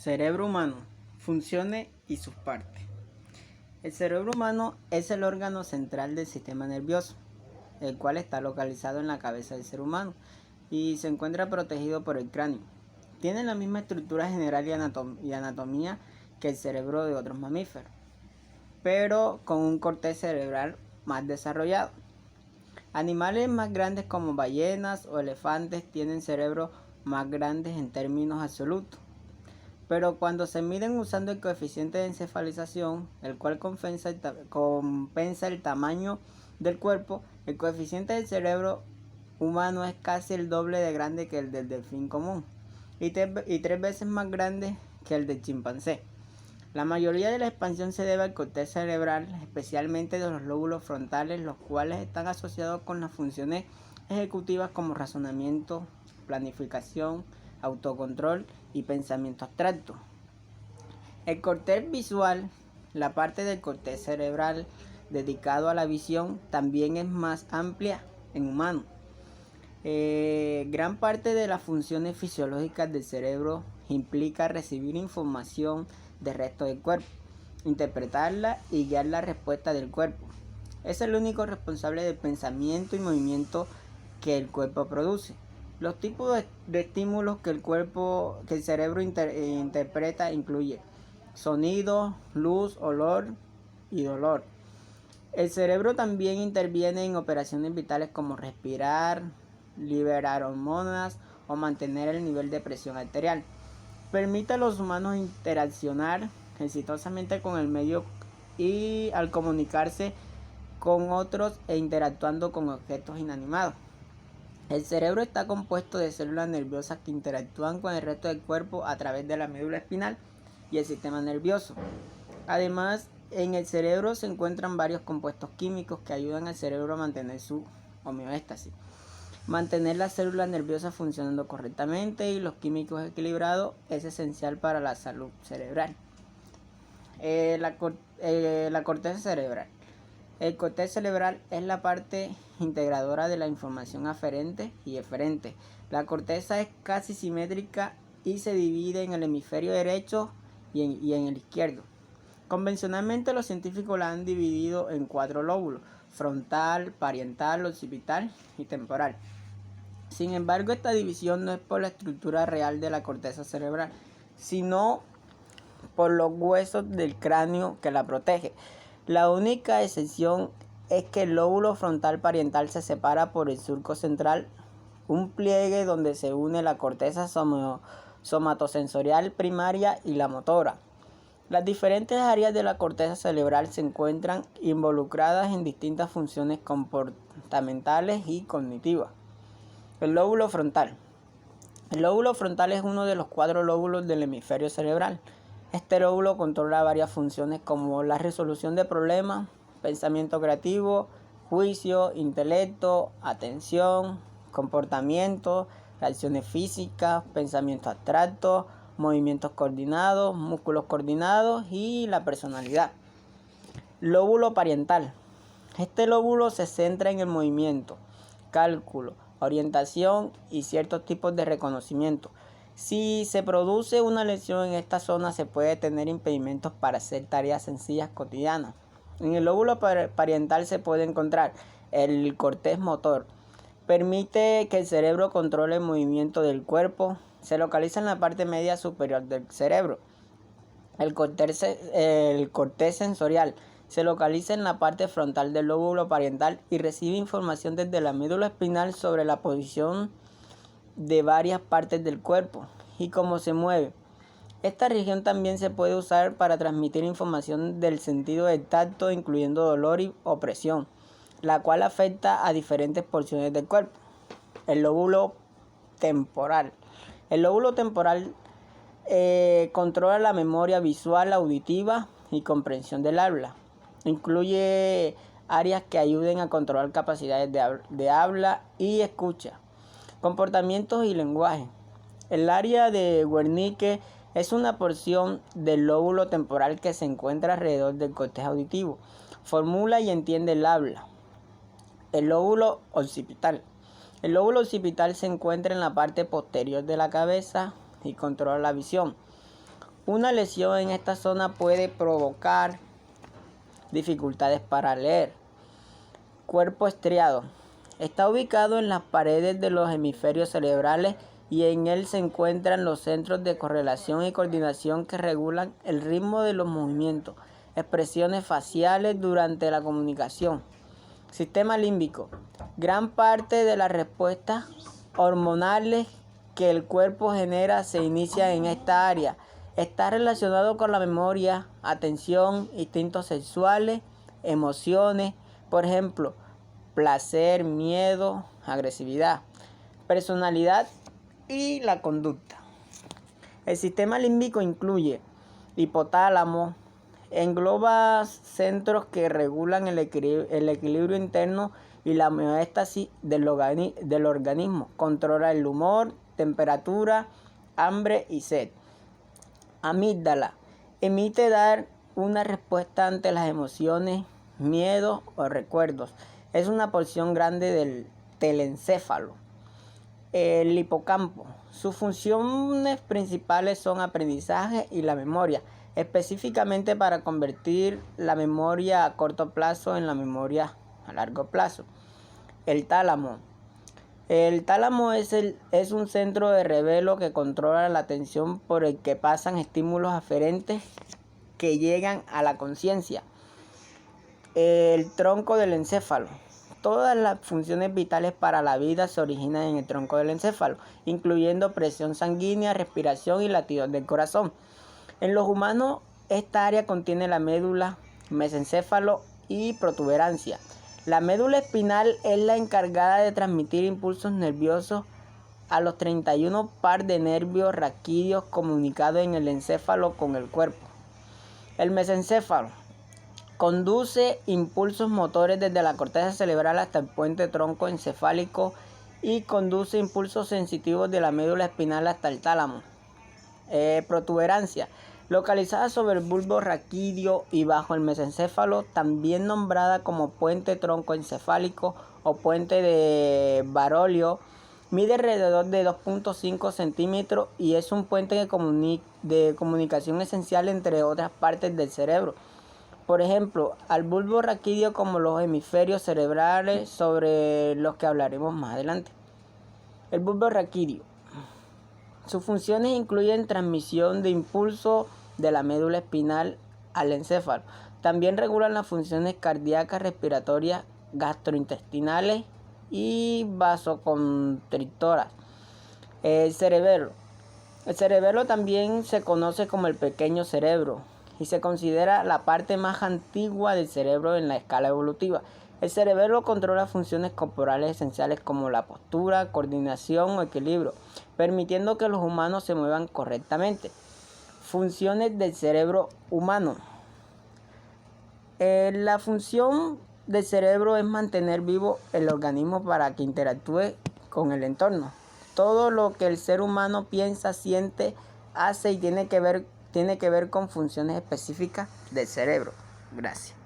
Cerebro humano, funciones y sus partes. El cerebro humano es el órgano central del sistema nervioso, el cual está localizado en la cabeza del ser humano y se encuentra protegido por el cráneo. Tiene la misma estructura general y anatomía que el cerebro de otros mamíferos, pero con un corte cerebral más desarrollado. Animales más grandes como ballenas o elefantes tienen cerebros más grandes en términos absolutos, pero cuando se miden usando el coeficiente de encefalización, el cual compensa el tamaño del cuerpo, el coeficiente del cerebro humano es casi el doble de grande que el del delfín común y 3 veces más grande que el del chimpancé. La mayoría de la expansión se debe al corteza cerebral, especialmente de los lóbulos frontales, los cuales están asociados con las funciones ejecutivas como razonamiento, planificación, autocontrol y pensamiento abstracto. El corteza visual, la parte del corteza cerebral dedicado a la visión, también es más amplia en humanos. Gran parte de las funciones fisiológicas del cerebro implica recibir información del resto del cuerpo, interpretarla y guiar la respuesta del cuerpo. Es el único responsable del pensamiento y movimiento que el cuerpo produce. Los tipos de estímulos que el cerebro interpreta incluyen sonido, luz, olor y dolor. El cerebro también interviene en operaciones vitales como respirar, liberar hormonas o mantener el nivel de presión arterial. Permite a los humanos interaccionar exitosamente con el medio y al comunicarse con otros e interactuando con objetos inanimados. El cerebro está compuesto de células nerviosas que interactúan con el resto del cuerpo a través de la médula espinal y el sistema nervioso. Además, en el cerebro se encuentran varios compuestos químicos que ayudan al cerebro a mantener su homeostasis, mantener las células nerviosas funcionando correctamente y los químicos equilibrados es esencial para la salud cerebral. La corteza cerebral. El corteza cerebral es la parte integradora de la información aferente y eferente. La corteza es casi simétrica y se divide en el hemisferio derecho y en el izquierdo. Convencionalmente los científicos la han dividido en 4 lóbulos: frontal, parietal, occipital y temporal. Sin embargo, esta división no es por la estructura real de la corteza cerebral, sino por los huesos del cráneo que la protege. La única excepción es que el lóbulo frontal parietal se separa por el surco central, un pliegue donde se une la corteza somatosensorial primaria y la motora. Las diferentes áreas de la corteza cerebral se encuentran involucradas en distintas funciones comportamentales y cognitivas. El lóbulo frontal. El lóbulo frontal es uno de los 4 lóbulos del hemisferio cerebral. Este lóbulo controla varias funciones como la resolución de problemas, pensamiento creativo, juicio, intelecto, atención, comportamiento, reacciones físicas, pensamiento abstracto, movimientos coordinados, músculos coordinados y la personalidad. Lóbulo parietal. Este lóbulo se centra en el movimiento, cálculo, orientación y ciertos tipos de reconocimiento. Si se produce una lesión en esta zona, se puede tener impedimentos para hacer tareas sencillas cotidianas. En el lóbulo parietal se puede encontrar el corteza motor. Permite que el cerebro controle el movimiento del cuerpo. Se localiza en la parte media superior del cerebro. El corteza sensorial se localiza en la parte frontal del lóbulo parietal y recibe información desde la médula espinal sobre la posición de varias partes del cuerpo y cómo se mueve. Esta región también se puede usar para transmitir información del sentido del tacto, incluyendo dolor y opresión, la cual afecta a diferentes porciones del cuerpo. El lóbulo temporal. El lóbulo temporal controla la memoria visual, auditiva y comprensión del habla. Incluye áreas que ayuden a controlar capacidades de habla y escucha, comportamientos y lenguaje. El área de Wernicke es una porción del lóbulo temporal que se encuentra alrededor del corteza auditivo. Formula y entiende el habla. El lóbulo occipital. El lóbulo occipital se encuentra en la parte posterior de la cabeza y controla la visión, Una lesión en esta zona puede provocar dificultades para leer. Cuerpo estriado. Está ubicado en las paredes de los hemisferios cerebrales y en él se encuentran los centros de correlación y coordinación que regulan el ritmo de los movimientos, expresiones faciales durante la comunicación. Sistema límbico. Gran parte de las respuestas hormonales que el cuerpo genera se inicia en esta área. Está relacionado con la memoria, atención, instintos sexuales, emociones, por ejemplo, placer, miedo, agresividad, personalidad y la conducta. El sistema límbico incluye hipotálamo, engloba centros que regulan el equilibrio interno y la homeostasis del organismo, controla el humor, temperatura, hambre y sed. Amígdala, emite dar una respuesta ante las emociones, miedo o recuerdos. Es una porción grande del telencéfalo. El hipocampo. Sus funciones principales son aprendizaje y la memoria, específicamente para convertir la memoria a corto plazo en la memoria a largo plazo. El tálamo. El tálamo es un centro de revelo que controla la atención por el que pasan estímulos aferentes que llegan a la conciencia. El tronco del encéfalo. Todas las funciones vitales para la vida se originan en el tronco del encéfalo, incluyendo presión sanguínea, respiración y latidos del corazón. En los humanos, esta área contiene la médula, mesencéfalo y protuberancia. La médula espinal es la encargada de transmitir impulsos nerviosos a los 31 par de nervios raquídeos comunicados en el encéfalo con el cuerpo. El mesencéfalo conduce impulsos motores desde la corteza cerebral hasta el puente tronco encefálico y conduce impulsos sensitivos de la médula espinal hasta el tálamo. Protuberancia, localizada sobre el bulbo raquídeo y bajo el mesencéfalo, también nombrada como puente tronco encefálico o puente de Barolio, mide alrededor de 2.5 centímetros y es un puente de comunicación esencial entre otras partes del cerebro. Por ejemplo, al bulbo raquídeo como los hemisferios cerebrales sobre los que hablaremos más adelante. El bulbo raquídeo. Sus funciones incluyen transmisión de impulso de la médula espinal al encéfalo. También regulan las funciones cardíacas, respiratorias, gastrointestinales y vasoconstrictoras. El cerebelo. El cerebelo también se conoce como el pequeño cerebro y se considera la parte más antigua del cerebro en la escala evolutiva. El cerebelo controla funciones corporales esenciales como la postura, coordinación o equilibrio, permitiendo que los humanos se muevan correctamente. Funciones del cerebro humano. La función del cerebro es mantener vivo el organismo para que interactúe con el entorno. Todo lo que el ser humano piensa, siente, hace y tiene que ver con funciones específicas del cerebro. Gracias.